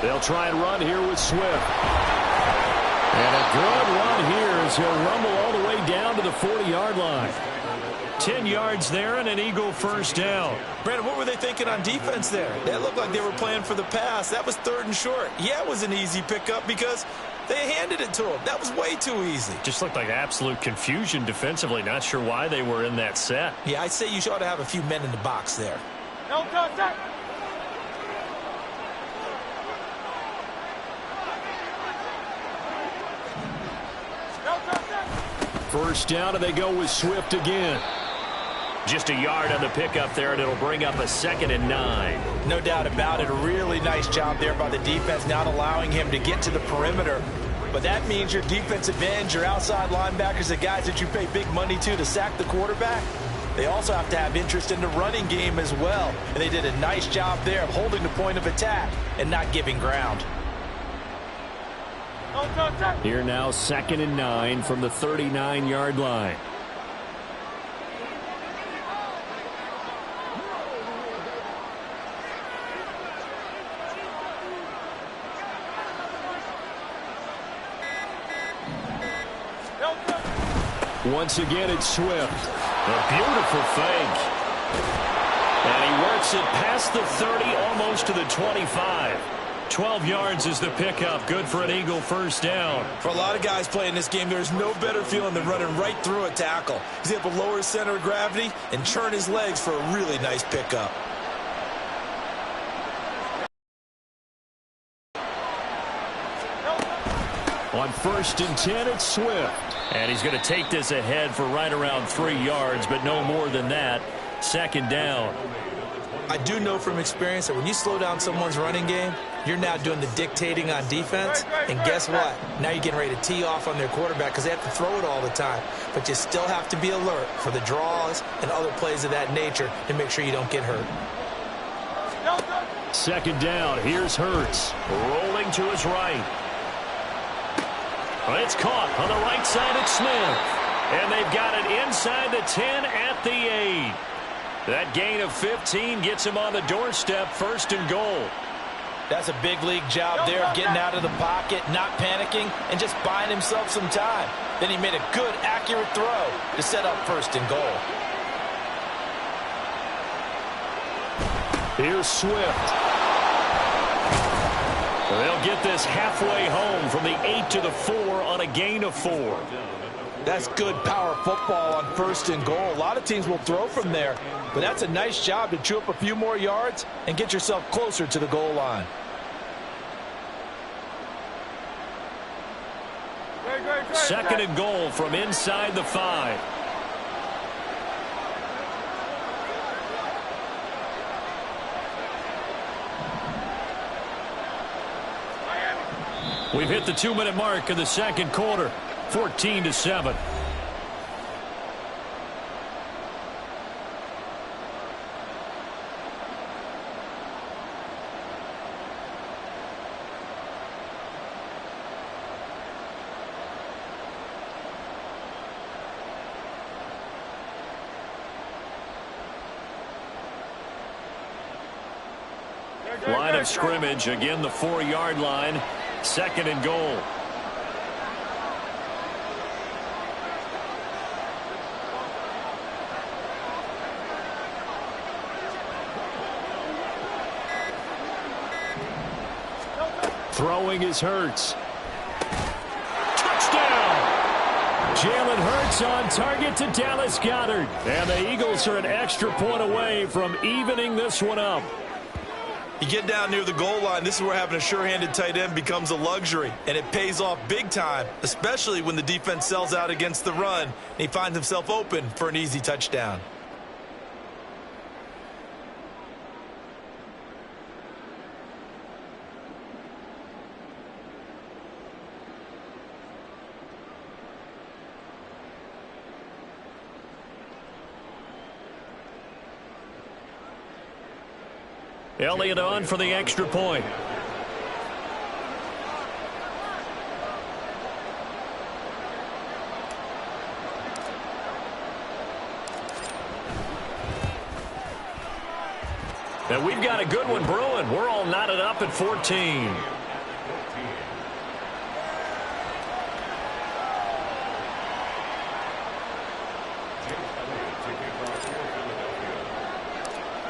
They'll try and run here with Swift. And a good run here as he'll rumble all the way down to the 40-yard line. 10 yards there and an Eagle first down. Brandon, what were they thinking on defense there? That looked like they were playing for the pass. That was 3rd and short. Yeah, it was an easy pickup because they handed it to him. That was way too easy. Just looked like absolute confusion defensively. Not sure why they were in that set. Yeah, I'd say you ought to have a few men in the box there. No contact. First down, and they go with Swift again. Just a yard on the pickup there, and it'll bring up a 2nd and 9. No doubt about it. A really nice job there by the defense, not allowing him to get to the perimeter. But that means your defensive ends, your outside linebackers, the guys that you pay big money to sack the quarterback, they also have to have interest in the running game as well. And they did a nice job there of holding the point of attack and not giving ground. Here now, 2nd and 9 from the 39-yard line. Once again, it's Swift. A beautiful fake. And he works it past the 30, almost to the 25. 12 yards is the pickup. Good for an Eagle first down. For a lot of guys playing this game, there's no better feeling than running right through a tackle. He's able to lower his center of gravity and churn his legs for a really nice pickup. On 1st and 10, it's Swift. And he's going to take this ahead for right around 3 yards, but no more than that. 2nd down. I do know from experience that when you slow down someone's running game, you're now doing the dictating on defense. And guess what? Now you're getting ready to tee off on their quarterback because they have to throw it all the time. But you still have to be alert for the draws and other plays of that nature to make sure you don't get hurt. 2nd down. Here's Hurts. Rolling to his right. It's caught on the right side of Smith. And they've got it inside the 10 at the 8. That gain of 15 gets him on the doorstep, 1st and goal. That's a big league job there, getting out of the pocket, not panicking, and just buying himself some time. Then he made a good, accurate throw to set up 1st and goal. Here's Swift. They'll get this halfway home from the 8 to the 4 on a gain of 4. That's good power football on 1st and goal. A lot of teams will throw from there, but that's a nice job to chew up a few more yards and get yourself closer to the goal line. Second and goal from inside the 5. We've hit the 2-minute mark of the 2nd quarter. 14-7. Line of scrimmage, again the 4-yard line. 2nd and goal. Throwing is Hurts. Touchdown! Jalen Hurts on target to Dallas Goedert. And the Eagles are an extra point away from evening this one up. You get down near the goal line, this is where having a sure-handed tight end becomes a luxury, and it pays off big time, especially when the defense sells out against the run, and he finds himself open for an easy touchdown. Elliott on for the extra point. And we've got a good one brewing. We're all knotted up at 14.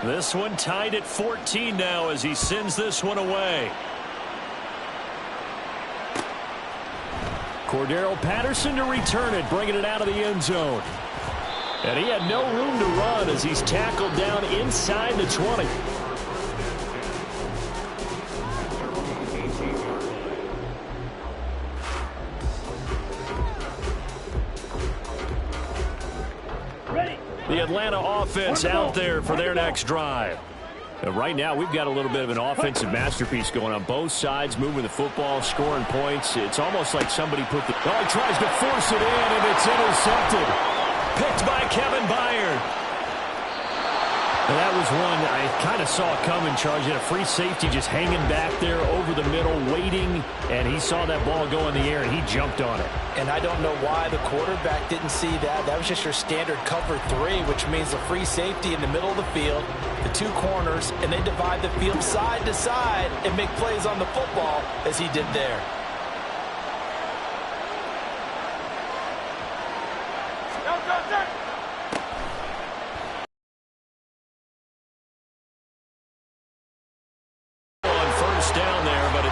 This one tied at 14 now as he sends this one away. Cordero Patterson to return it, bringing it out of the end zone. And he had no room to run as he's tackled down inside the 20. The Atlanta offense out there for their next drive. Right now, we've got a little bit of an offensive masterpiece going on both sides, moving the football, scoring points. It's almost like somebody put the... Oh, he tries to force it in, and it's intercepted. Picked by Kevin Byard. And that was one I kind of saw coming, Charles. A free safety just hanging back there over the middle, waiting, and he saw that ball go in the air, and he jumped on it. And I don't know why the quarterback didn't see that. That was just your standard cover 3, which means a free safety in the middle of the field, the 2 corners, and they divide the field side to side and make plays on the football as he did there.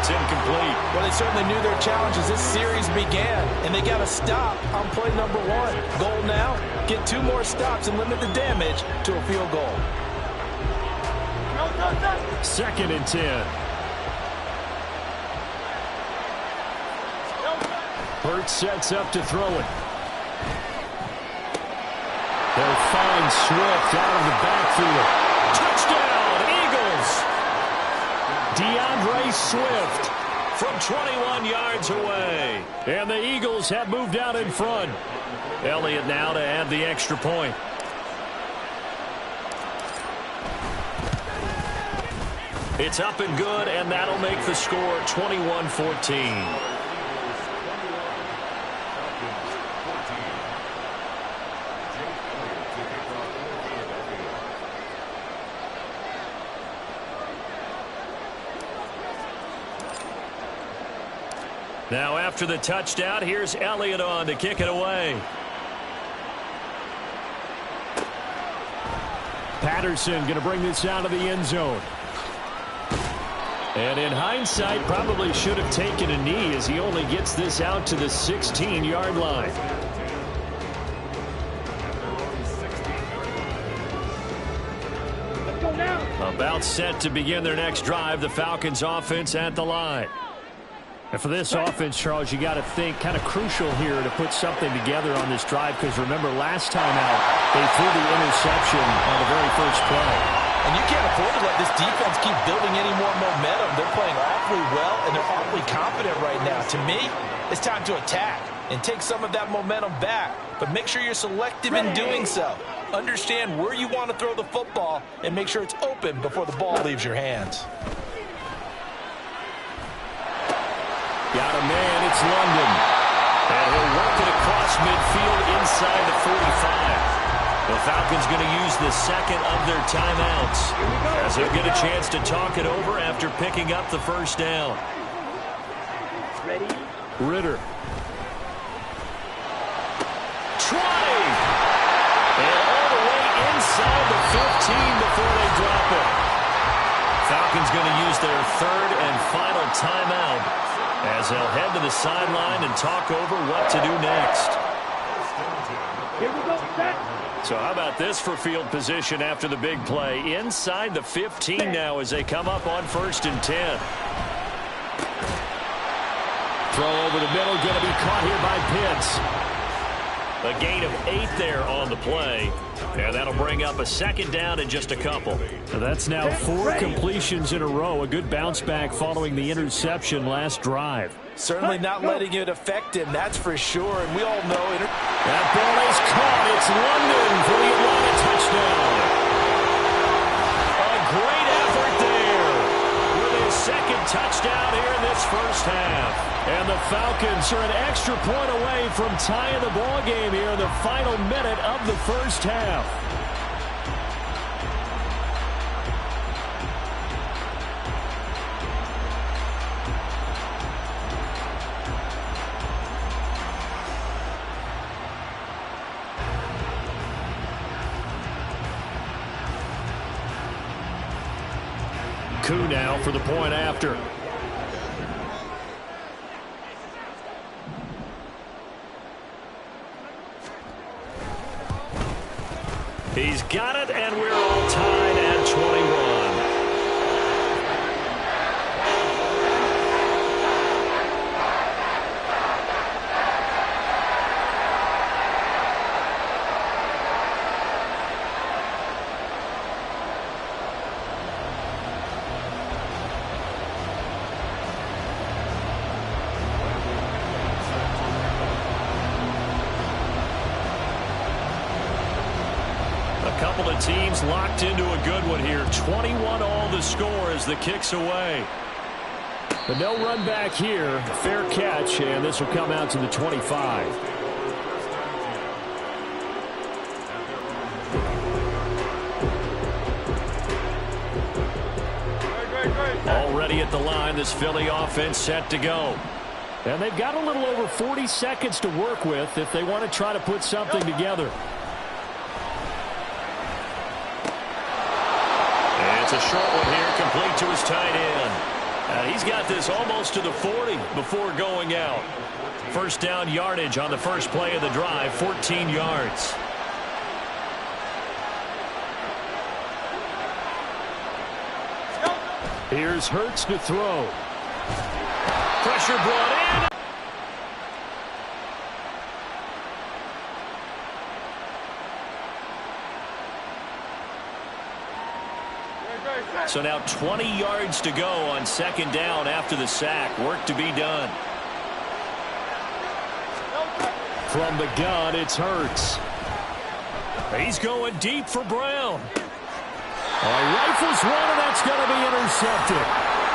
Incomplete. Well, they certainly knew their challenge as this series began, and they got to stop on play number 1. Goal now, get 2 more stops and limit the damage to a field goal. 2nd and 10. Hurts sets up to throw it. They'll find Swift out of the backfield. Touchdown, Eagles! DeAndre Swift from 21 yards away. And the Eagles have moved out in front. Elliott now to add the extra point. It's up and good, and that'll make the score 21-14. Now after the touchdown, here's Elliott on to kick it away. Patterson going to bring this out of the end zone. And in hindsight, probably should have taken a knee as he only gets this out to the 16-yard line. About set to begin their next drive, the Falcons offense at the line. And for this offense, Charles, you got to think kind of crucial here to put something together on this drive, because remember last time out they threw the interception on the very first play. And you can't afford to let this defense keep building any more momentum. They're playing awfully well, and they're awfully confident right now. To me, it's time to attack and take some of that momentum back. But make sure you're selective in doing so. Understand where you want to throw the football and make sure it's open before the ball leaves your hands. Got a man, it's London. And he'll work it across midfield inside the 45. The Falcons going to use the second of their timeouts as they'll get a chance to talk it over after picking up the first down. Ready? Ritter. Try! And all the way inside the 15 before they drop it. Falcons going to use their third and final timeout as they'll head to the sideline and talk over what to do next. Here we go, set. So how about this for field position after the big play? Inside the 15 now as they come up on 1st and 10. Throw over the middle, going to be caught here by Pitts. A gain of 8 there on the play. And that'll bring up a second down in just a couple. So that's now 4 completions in a row. A good bounce back following the interception last drive. Certainly not letting it affect him, that's for sure. And we all know it. That ball is caught. It's London for the Atlanta touchdown. A great effort there with his second touchdown here in this first half. And the Falcons are an extra point away from tying the ball game here in the final minute of the first half. now for the point after. He's got it, and we're all tied at 21. Couple of teams locked into a good one here. 21 all the score as the kick's away. But no run back here. Fair catch, and this will come out to the 25. Already at the line, this Philly offense set to go. And they've got a little over 40 seconds to work with if they want to try to put something together. It's a short one here, complete to his tight end. He's got this almost to the 40 before going out. First down yardage on the first play of the drive, 14 yards. Here's Hurts to throw. Pressure brought in. So now 20 yards to go on second down after the sack. Work to be done. From the gun, it's Hurts. He's going deep for Brown. Rifles one, and that's going to be intercepted.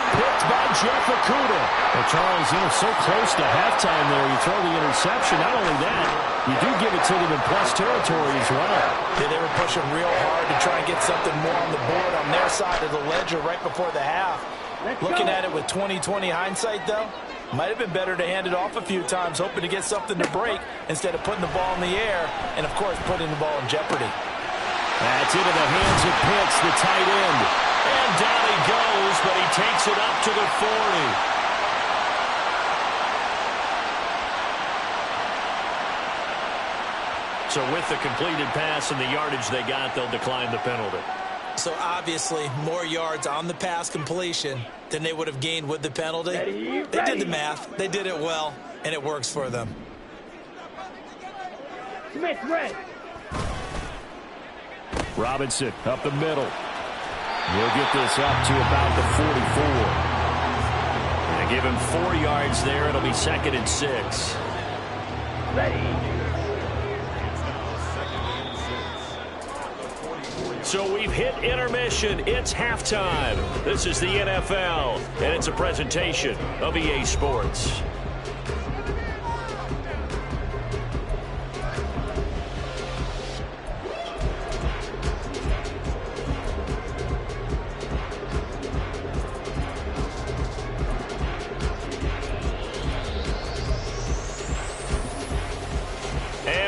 Picked by Jeff Okudah. Well, Charles, so close to halftime there. You throw the interception. Not only that, you do give it to them in plus territory as well. Yeah, they were pushing real hard to try and get something more on the board on their side of the ledger right before the half. Looking at it with 20/20 hindsight, though, might have been better to hand it off a few times, hoping to get something to break instead of putting the ball in the air and, of course, putting the ball in jeopardy. That's into the hands of Pitts, the tight end. And down he goes, but he takes it up to the 40. So with the completed pass and the yardage they got, they'll decline the penalty. So obviously more yards on the pass completion than they would have gained with the penalty. They did the math. They did it well, and it works for them. Smith, red. Robinson up the middle. He'll get this up to about the 44. And give him 4 yards there. It'll be 2nd and 6. Ready. So we've hit intermission. It's halftime. This is the NFL, and it's a presentation of EA Sports.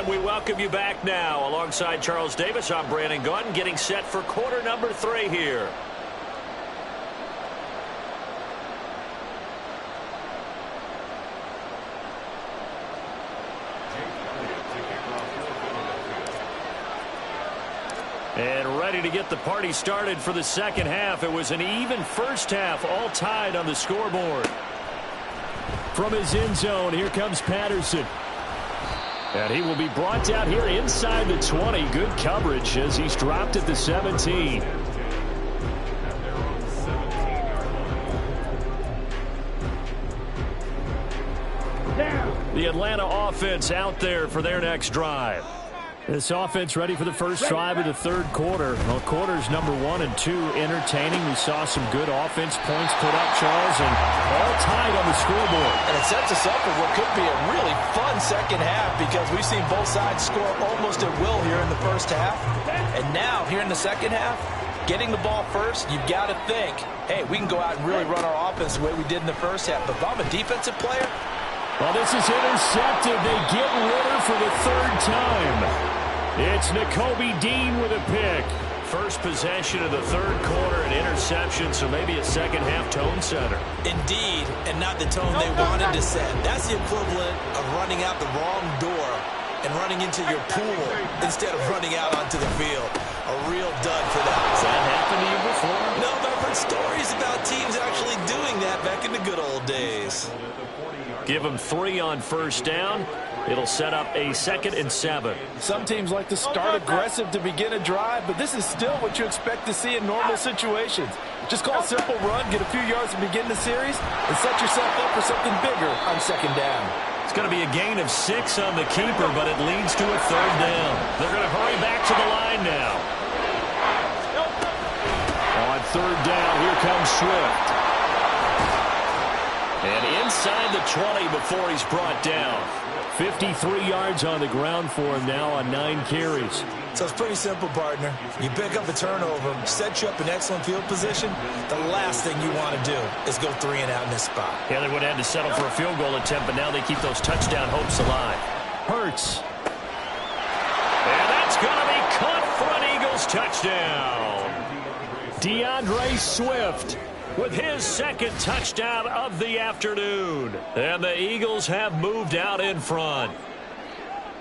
We welcome you back now. Alongside Charles Davis, I'm Brandon Gaudin, getting set for quarter number 3 here. And ready to get the party started for the second half. It was an even first half, all tied on the scoreboard. From his end zone, here comes Patterson. And he will be brought down here inside the 20. Good coverage as he's dropped at the 17. The Atlanta offense out there for their next drive. This offense ready for the first drive of the third quarter. Well, quarters number 1 and 2 entertaining. We saw some good offense points put up, Charles, and all tied on the scoreboard. And it sets us up for what could be a really fun second half because we've seen both sides score almost at will here in the first half. And now, here in the second half, getting the ball first, you've got to think, hey, we can go out and really run our offense the way we did in the first half. But if I'm a defensive player, well, this is intercepted. They get Ritter for the 3rd time. It's Nakobe Dean with a pick. first possession of the third quarter, an interception, so maybe a second-half tone setter. Indeed, and not the tone they wanted to set. That's the equivalent of running out the wrong door and running into your pool instead of running out onto the field. A real dud for that. Has that happened to you before? No, but I've heard stories about teams actually doing that back in the good old days. Give them 3 on first down. It'll set up a 2nd and 7. Some teams like to start aggressive to begin a drive, but this is still what you expect to see in normal situations. Just call a simple run, get a few yards to begin the series, and set yourself up for something bigger on second down. It's going to be a gain of 6 on the keeper, but it leads to a 3rd down. They're going to hurry back to the line now. On 3rd down, here comes Swift. And inside the 20 before he's brought down. 53 yards on the ground for him now on 9 carries. So it's pretty simple, partner. You pick up a turnover, set you up in excellent field position. The last thing you want to do is go 3 and out in this spot. Yeah, they would have had to settle for a field goal attempt, but now they keep those touchdown hopes alive. Hurts. And that's going to be caught for an Eagles touchdown. DeAndre Swift with his 2nd touchdown of the afternoon. And the Eagles have moved out in front.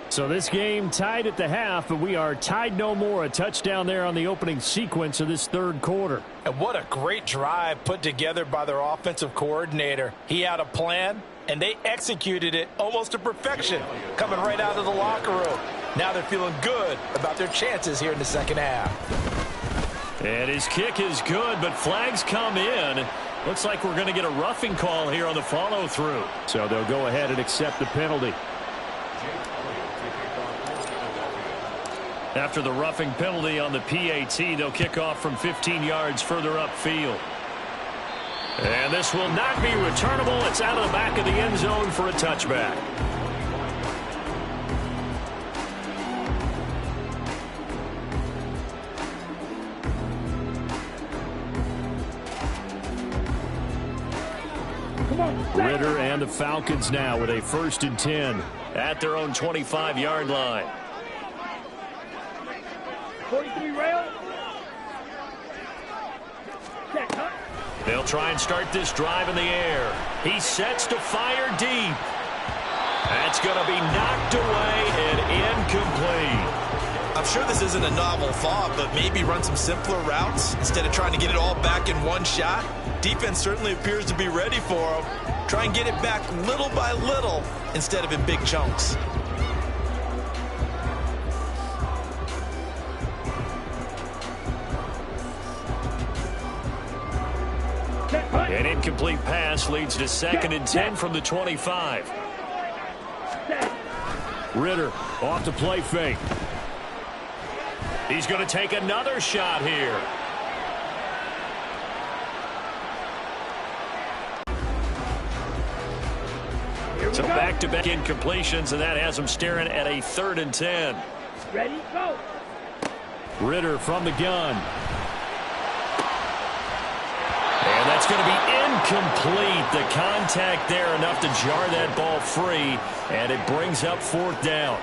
So this game tied at the half, but we are tied no more. A touchdown there on the opening sequence of this 3rd quarter. And what a great drive put together by their offensive coordinator. He had a plan, and they executed it almost to perfection, coming right out of the locker room. Now they're feeling good about their chances here in the second half. And his kick is good, but flags come in. Looks like we're going to get a roughing call here on the follow-through. So they'll go ahead and accept the penalty. After the roughing penalty on the PAT, they'll kick off from 15 yards further upfield. And this will not be returnable. It's out of the back of the end zone for a touchback. Ritter and the Falcons now with a 1st and 10 at their own 25-yard line. 43 rail. Check, huh? They'll try and start this drive in the air. He sets to fire deep. That's going to be knocked away and incomplete. I'm sure this isn't a novel thought, but maybe run some simpler routes instead of trying to get it all back in one shot. Defense certainly appears to be ready for him. Try and get it back little by little instead of in big chunks. An incomplete pass leads to 2nd and 10 from the 25. Ritter off the play fake. He's going to take another shot here. So back-to-back incompletions, and that has him staring at a 3rd and 10. Ready, go. Ritter from the gun. And that's going to be incomplete. The contact there enough to jar that ball free, and it brings up 4th down.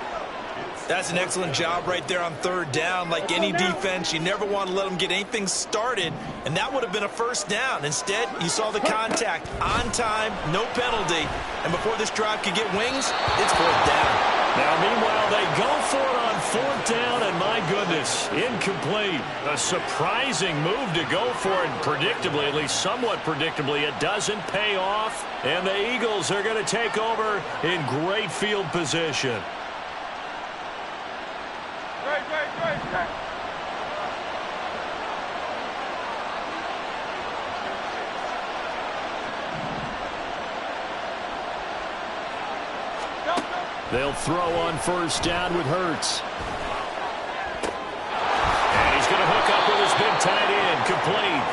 That's an excellent job right there on 3rd down. Like any defense, you never want to let them get anything started, and that would have been a 1st down. Instead, you saw the contact on time, no penalty, and before this drive could get wings, it's 4th down. Now, meanwhile, they go for it on 4th down, and my goodness, incomplete. A surprising move to go for it, predictably, at least somewhat predictably. It doesn't pay off, and the Eagles are going to take over in great field position. They'll throw on 1st down with Hurts. And he's going to hook up with his big tight end, complete.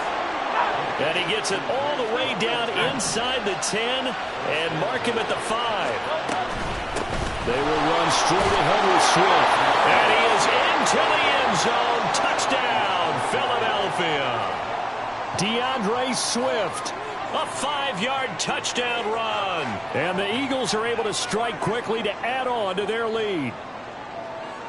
And he gets it all the way down inside the 10 and mark him at the 5. They will run straight ahead with Swift. And he is into the end zone. Touchdown, Philadelphia. DeAndre Swift. A 5-yard touchdown run. And the Eagles are able to strike quickly to add on to their lead.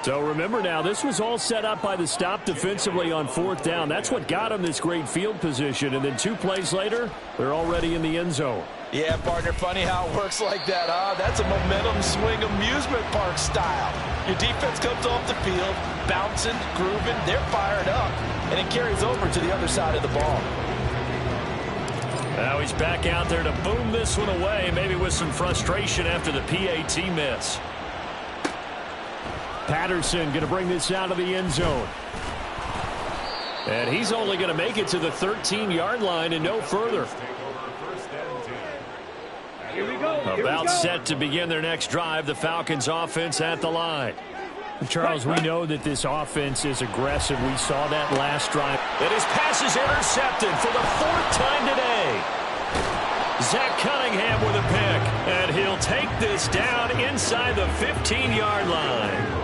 So remember now, this was all set up by the stop defensively on 4th down. That's what got them this great field position. And then 2 plays later, they're already in the end zone. Yeah, partner, funny how it works like that, huh? That's a momentum swing amusement park style. Your defense comes off the field, bouncing, grooving, they're fired up, and it carries over to the other side of the ball. Now he's back out there to boom this one away, maybe with some frustration after the PAT miss. Patterson going to bring this out of the end zone. And he's only going to make it to the 13-yard line and no further. Here we go. About set to begin their next drive, the Falcons offense at the line. Charles, we know that this offense is aggressive. We saw that last drive. And his pass is intercepted for the 4th time today. Zach Cunningham with a pick, and he'll take this down inside the 15-yard line.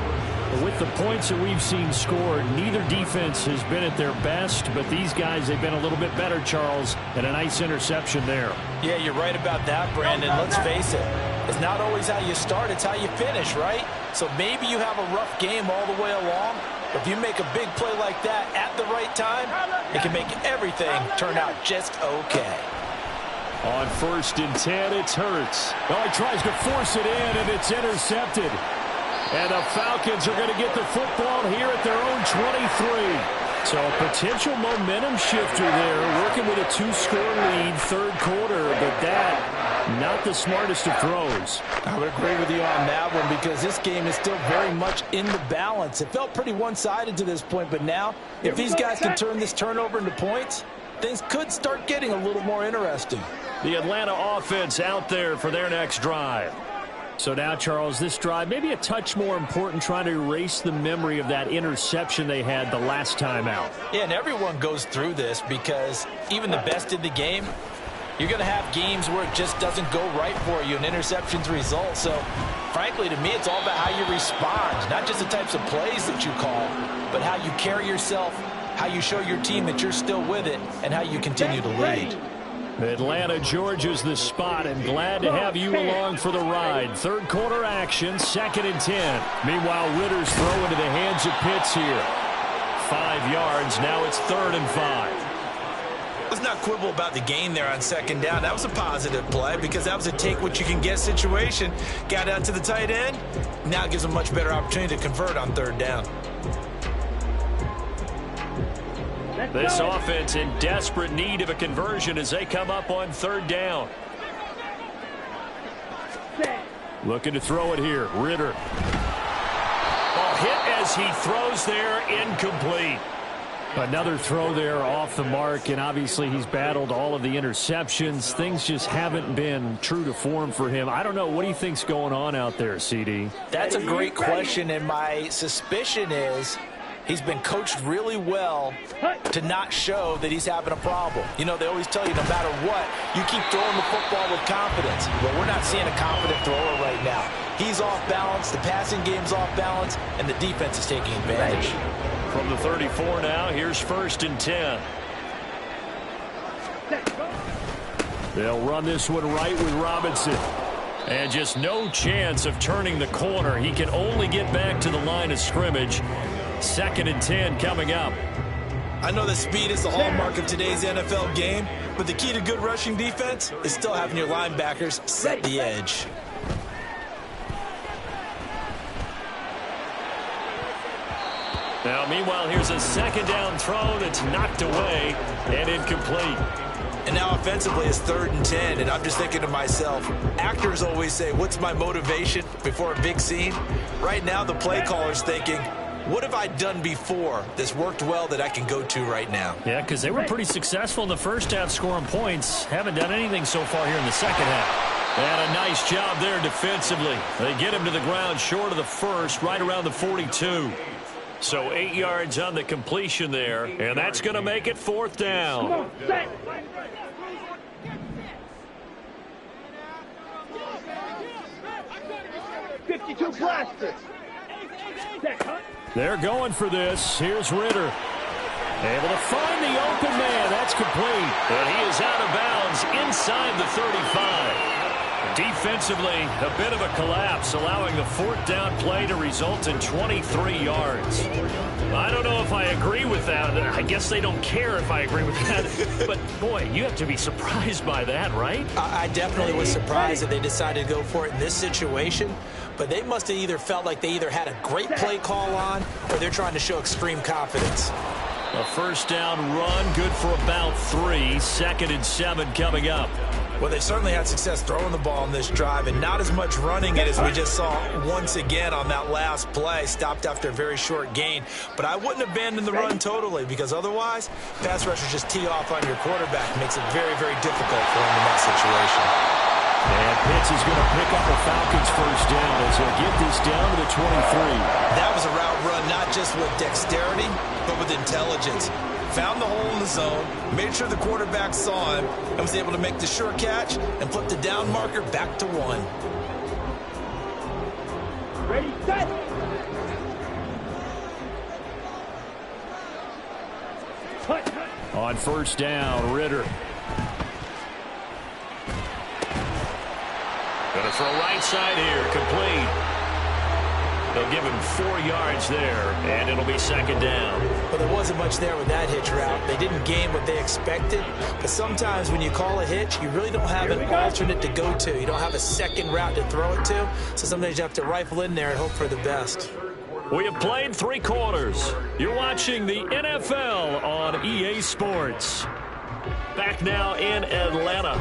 With the points that we've seen scored, neither defense has been at their best, but these guys, they've been a little bit better, Charles, and a nice interception there. Yeah, you're right about that, Brandon. Let's face it. It's not always how you start, it's how you finish, right? So maybe you have a rough game all the way along, but if you make a big play like that at the right time, it can make everything turn out just okay. On 1st and 10, it's Hurts. Oh, he tries to force it in, and it's intercepted. And the Falcons are going to get the football here at their own 23. So a potential momentum shifter there, working with a 2-score lead, 3rd quarter, but that, not the smartest of throws. I would agree with you on that one because this game is still very much in the balance. It felt pretty one-sided to this point, but now, if these guys can turn this turnover into points, things could start getting a little more interesting. The Atlanta offense out there for their next drive. So now, Charles, this drive maybe a touch more important, trying to erase the memory of that interception they had the last time out. Yeah, and everyone goes through this because even the best in the game, you're going to have games where it just doesn't go right for you, and interceptions result. So, frankly, to me, it's all about how you respond, not just the types of plays that you call, but how you carry yourself, how you show your team that you're still with it, and how you continue to lead. Atlanta, Georgia's the spot, and glad to have you along for the ride. 3rd quarter action, 2nd and 10. Meanwhile, Ritter's throw into the hands of Pitts here. 5 yards, now it's 3rd and 5. Let's not quibble about the gain there on 2nd down. That was a positive play because that was a take-what-you-can-get situation. Got out to the tight end. Now it gives them a much better opportunity to convert on 3rd down. This offense in desperate need of a conversion as they come up on 3rd down. Looking to throw it here. Ritter. Oh, hit as he throws there, incomplete. Another throw there off the mark, and obviously he's battled all of the interceptions. Things just haven't been true to form for him. I don't know. What do you think's going on out there, CD? That's a great question, and my suspicion is he's been coached really well to not show that he's having a problem. You know, they always tell you no matter what, you keep throwing the football with confidence. But we're not seeing a confident thrower right now. He's off balance, the passing game's off balance, and the defense is taking advantage. From the 34 now, here's 1st and 10. They'll run this one right with Robinson. And just no chance of turning the corner. He can only get back to the line of scrimmage. 2nd and 10 coming up. I know that speed is the hallmark of today's NFL game, but the key to good rushing defense is still having your linebackers set the edge. Now, meanwhile, here's a 2nd down throw that's knocked away and incomplete. And now offensively it's 3rd and 10, and I'm just thinking to myself, actors always say, what's my motivation before a big scene? Right now the play caller's thinking, what have I done before that's worked well that I can go to right now? Yeah, because they were pretty successful in the first half scoring points. Haven't done anything so far here in the second half. And a nice job there defensively. They get him to the ground short of the first, right around the 42. So 8 yards on the completion there, and that's going to make it 4th down. Come on, set. $52 plastic. They're going for this. Here's Ritter. Able to find the open man. That's complete. And he is out of bounds inside the 35. Defensively, a bit of a collapse, allowing the fourth down play to result in 23 yards. I don't know if I agree with that. I guess they don't care if I agree with that. But, boy, you have to be surprised by that, right? I definitely was surprised that they decided to go for it in this situation. But they must have either felt like they either had a great play call on or they're trying to show extreme confidence. A first down run, good for about 3. 2nd and 7 coming up. Well, they certainly had success throwing the ball on this drive and not as much running it as we just saw once again on that last play. Stopped after a very short gain. But I wouldn't abandon the run totally because otherwise, pass rushers just tee off on your quarterback. Makes it very, very difficult for him in that situation. And Pitts is going to pick up the Falcons' first down as he'll get this down to the 23. That was a route run not just with dexterity, but with intelligence. Found the hole in the zone, made sure the quarterback saw him, and was able to make the sure catch and flip the down marker back to 1. Ready, set. On first down, Ritter. Going to throw right side here, complete. They'll give him 4 yards there, and it'll be 2nd down. Well, there wasn't much there with that hitch route. They didn't gain what they expected. But sometimes when you call a hitch, you really don't have an alternate to go to. You don't have a second route to throw it to. So sometimes you have to rifle in there and hope for the best. We have played 3 quarters. You're watching the NFL on EA Sports. Back now in Atlanta.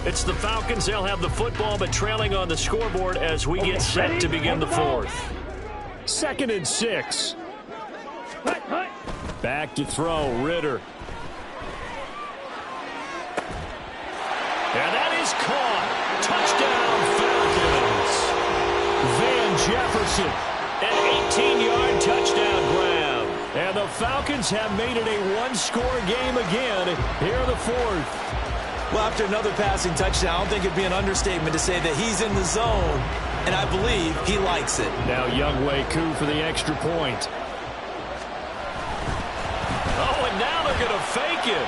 It's the Falcons. They'll have the football, but trailing on the scoreboard as we get set to begin the 4th. 2nd and 6. Back to throw, Ritter. And that is caught. Touchdown, Falcons. Van Jefferson, an 18-yard touchdown grab. And the Falcons have made it a one-score game again here in the 4th. Well, after another passing touchdown, I don't think it'd be an understatement to say that he's in the zone, and I believe he likes it. Now Younghoe Koo for the extra point. Oh, and now they're going to fake it.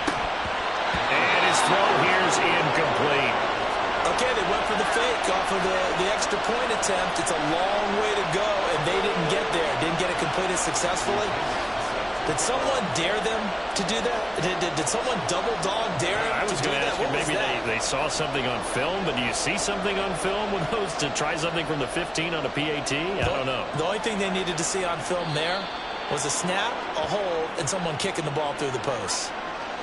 And his throw here is incomplete. Okay, they went for the fake off of the extra point attempt. It's a long way to go, and they didn't get there. Didn't get it completed successfully. Did someone dare them to do that? Did someone double dog dare them I was to do going to that? ask you, maybe they saw something on film, but do you see something on film with those to try something from the 15 on a PAT? I don't know. The only thing they needed to see on film there was a snap, a hold, and someone kicking the ball through the post.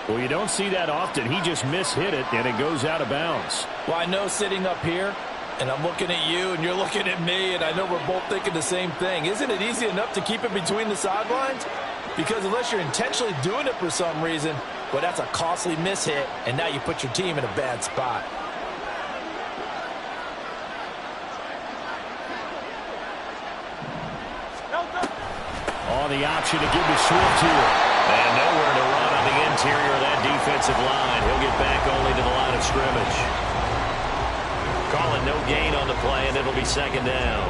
Well, you don't see that often. He just mishit it, and it goes out of bounds. Well, I know sitting up here, and I'm looking at you, and you're looking at me, and I know we're both thinking the same thing. Isn't it easy enough to keep it between the sidelines? Because unless you're intentionally doing it for some reason, well, that's a costly mishit, and now you put your team in a bad spot. On the option to give to Swift here. And nowhere to run on the interior of that defensive line. He'll get back only to the line of scrimmage. Call it no gain on the play, and it'll be 2nd down.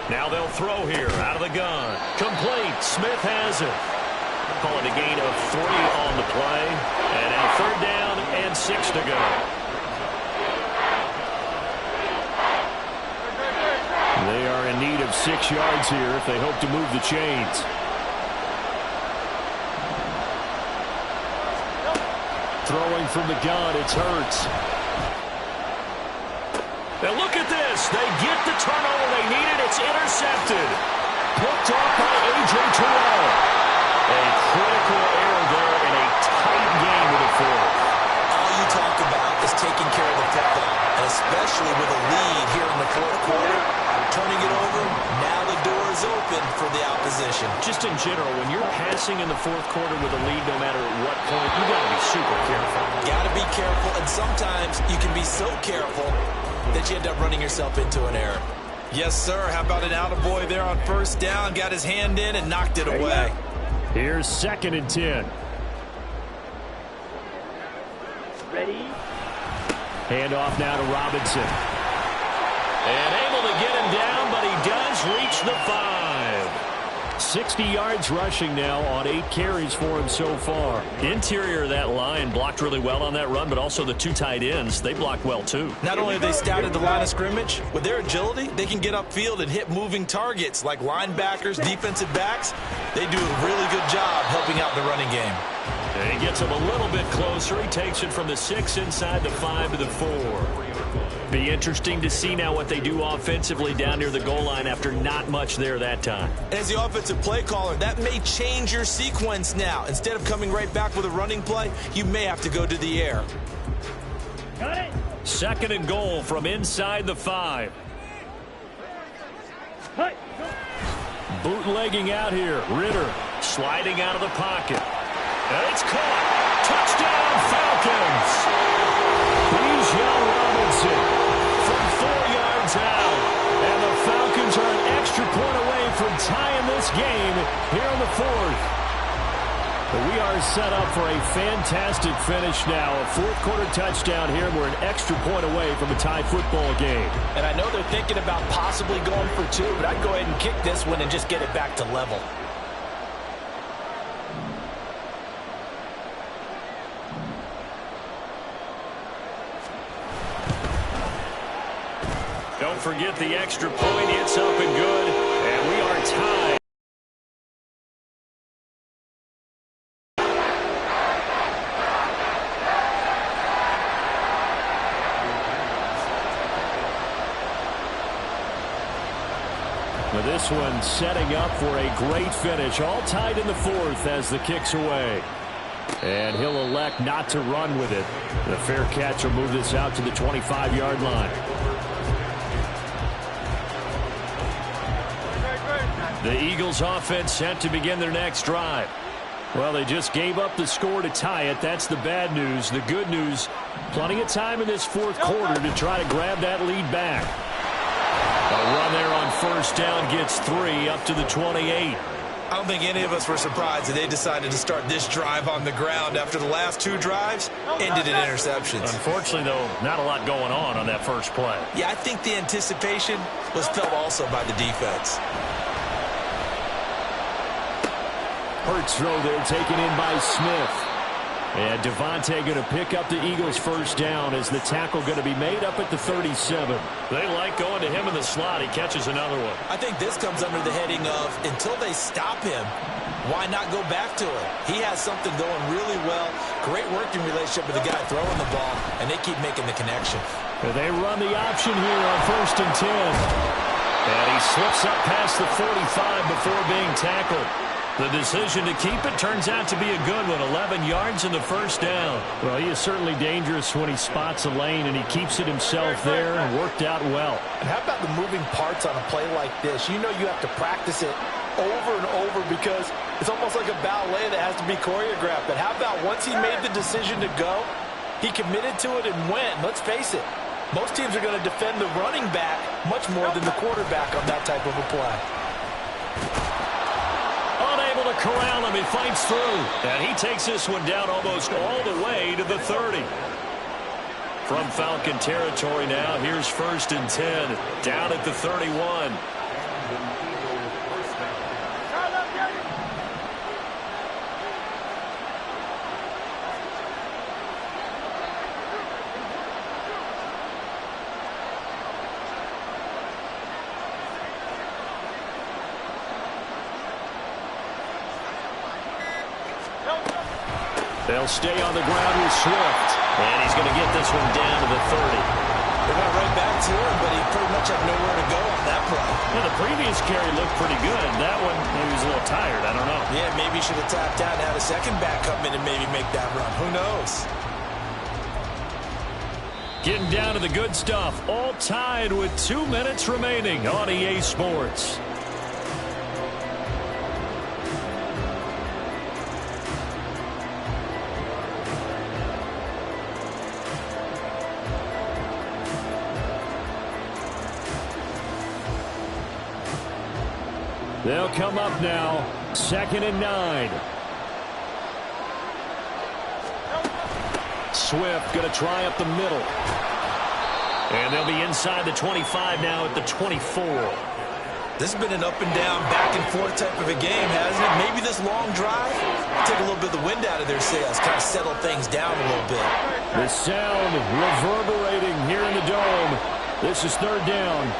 Now they'll throw here out of the gun. Complete. Smith has it. Call it a gain of 3 on the play. And now 3rd down and 6 to go. They are in need of 6 yards here if they hope to move the chains. Throwing from the gun, it's Hurts. Now look at this. They get the turnover they needed. It's intercepted. Picked off by A.J. Terrell. A critical error there in a tight game with the 4th. All you talk about is taking care of the football, and especially with a lead here in the 4th quarter. Turning it over, now the door is open for the opposition. Just in general, when you're passing in the 4th quarter with a lead, no matter what point, you got to be super careful. Got to be careful, and sometimes you can be so careful that you end up running yourself into an error. Yes, sir. How about an attaboy there on first down? Got his hand in and knocked it away. Here's 2nd and 10. Ready? Hand off now to Robinson. And able to get him down, but he does reach the 5. 60 yards rushing now on 8 carries for him so far. The interior of that line blocked really well on that run, but also the 2 tight ends, they blocked well too. Not only have they scouted the line of scrimmage, with their agility, they can get upfield and hit moving targets like linebackers, defensive backs. They do a really good job helping out the running game. And he gets him a little bit closer. He takes it from the 6 inside the 5 to the 4. Be interesting to see now what they do offensively down near the goal line after not much there that time. As the offensive play caller, that may change your sequence now. Instead of coming right back with a running play, you may have to go to the air. Got it. 2nd and goal from inside the 5. Cut. Bootlegging out here. Ritter sliding out of the pocket. And it's caught. Touchdown, Falcons. Bijan Robinson from 4 yards out. And the Falcons are an extra point away from tying this game here in the 4th. But we are set up for a fantastic finish now. A 4th quarter touchdown here. We're an extra point away from a tie football game. And I know they're thinking about possibly going for 2, but I'd go ahead and kick this one and just get it back to level. Don't forget the extra point. It's up and good. And we are tied. Well, this one setting up for a great finish. All tied in the 4th as the kick's away. And he'll elect not to run with it. The fair catch will move this out to the 25-yard line. The Eagles offense set to begin their next drive. Well, they just gave up the score to tie it. That's the bad news. The good news, plenty of time in this 4th quarter to try to grab that lead back. A run there on 1st down gets 3 up to the 28. I don't think any of us were surprised that they decided to start this drive on the ground after the last 2 drives ended in interceptions. Unfortunately, though, not a lot going on that first play. Yeah, I think the anticipation was felt also by the defense. Hurts throw there taken in by Smith. And Devontae going to pick up the Eagles' 1st down as the tackle going to be made up at the 37. They like going to him in the slot. He catches another one. I think this comes under the heading of until they stop him, why not go back to it? He has something going really well. Great working relationship with the guy throwing the ball, and they keep making the connection. And they run the option here on 1st and 10. And he slips up past the 45 before being tackled. The decision to keep it turns out to be a good one. 11 yards in the 1st down. Well, he is certainly dangerous when he spots a lane, and he keeps it himself there and worked out well. And how about the moving parts on a play like this? You know you have to practice it over and over because it's almost like a ballet that has to be choreographed. But how about once he made the decision to go, he committed to it and went. Let's face it, most teams are going to defend the running back much more than the quarterback on that type of a play. Unable to corral him, he fights through. And he takes this one down almost all the way to the 30. From Falcon territory now, here's 1st and 10. Down at the 31. They'll stay on the ground with Swift. And he's going to get this one down to the 30. They went right back to him, but he pretty much had nowhere to go on that play. Yeah, the previous carry looked pretty good. That one, maybe he was a little tired. I don't know. Yeah, maybe he should have tapped out and had a second back come in and maybe make that run. Who knows? Getting down to the good stuff. All tied with 2 minutes remaining on EA Sports. They'll come up now. 2nd and 9. Swift going to try up the middle. And they'll be inside the 25 now at the 24. This has been an up-and-down, back-and-forth type of a game, hasn't it? Maybe this long drive take a little bit of the wind out of their sails, kind of settle things down a little bit. The sound reverberating here in the dome. This is third down.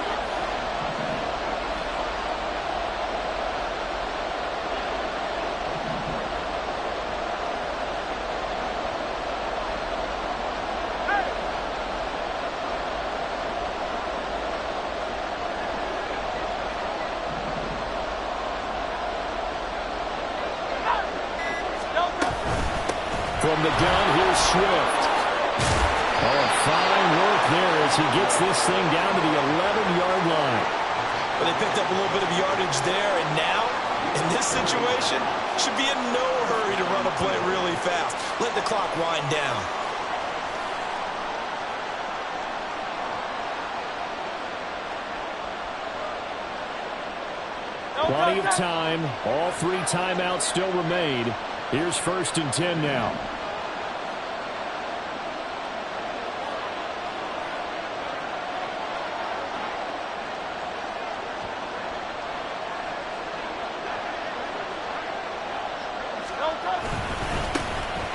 From the gun, here's Swift. Oh, fine work there as he gets this thing down to the 11-yard line. Well, they picked up a little bit of yardage there, and now, in this situation, should be in no hurry to run a play really fast. Let the clock wind down. Plenty of time. All 3 timeouts still remain. Here's 1st and 10 now.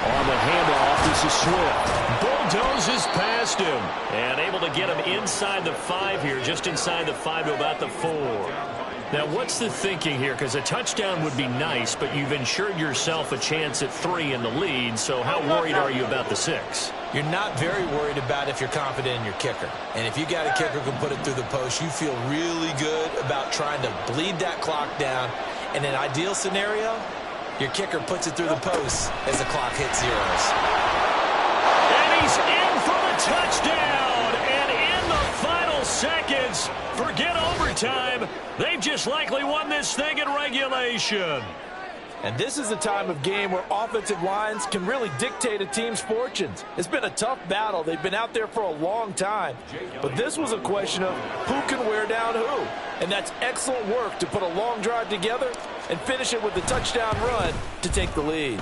On the handoff, this is Swift. Bulldozes past him. And able to get him inside the 5 here, just inside the 5 to about the 4. Now, what's the thinking here? Because a touchdown would be nice, but you've ensured yourself a chance at 3 in the lead, so how worried are you about the 6? You're not very worried about if you're confident in your kicker. And if you got a kicker who can put it through the post, you feel really good about trying to bleed that clock down. In an ideal scenario, your kicker puts it through the post as the clock hits zeros. And he's in for the touchdown! And in the final seconds, forget overtime. They've just likely won this thing in regulation. And this is the time of game where offensive lines can really dictate a team's fortunes. It's been a tough battle. They've been out there for a long time. But this was a question of who can wear down who. And that's excellent work to put a long drive together and finish it with a touchdown run to take the lead.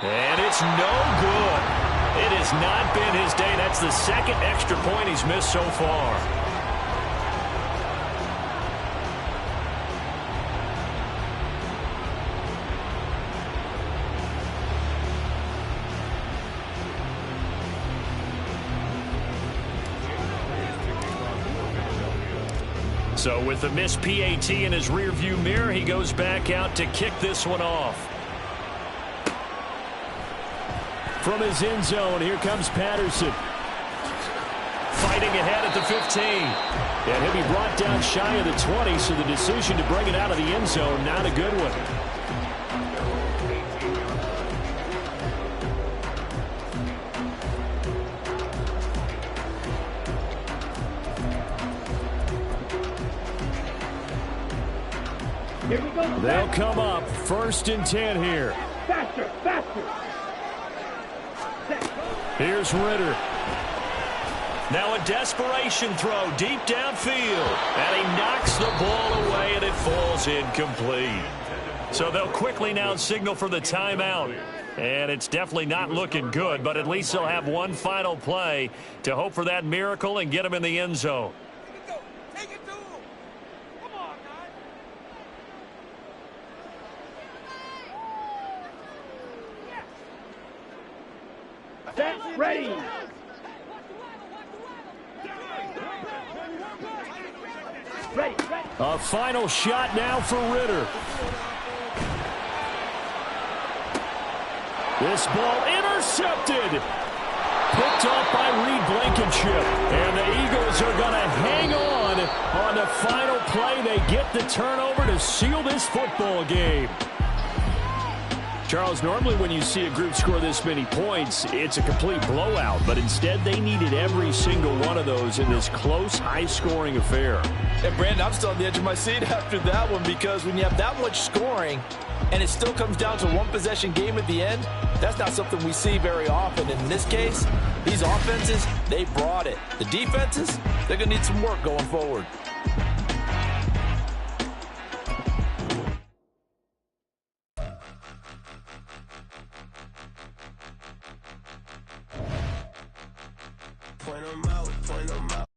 And it's no good. It has not been his day. That's the 2nd extra point he's missed so far. So with the missed PAT in his rearview mirror, he goes back out to kick this one off. From his end zone, here comes Patterson. Fighting ahead at the 15. And he'll be brought down shy of the 20, so the decision to bring it out of the end zone, not a good one. They'll come up 1st and 10 here. Faster, faster. Here's Ritter. Now a desperation throw deep downfield. And he knocks the ball away and it falls incomplete. So they'll quickly now signal for the timeout. And it's definitely not looking good, but at least they'll have one final play to hope for that miracle and get him in the end zone. Set, ready. Ready. A final shot now for Ritter. This ball intercepted. Picked off by Reed Blankenship. And the Eagles are going to hang on the final play. They get the turnover to seal this football game. Charles, normally when you see a group score this many points, it's a complete blowout. But instead, they needed every single one of those in this close, high-scoring affair. And, Brandon, I'm still on the edge of my seat after that one because when you have that much scoring and it still comes down to one possession game at the end, that's not something we see very often. And in this case, these offenses, they brought it. The defenses, they're going to need some work going forward. Point 'em out, point 'em out.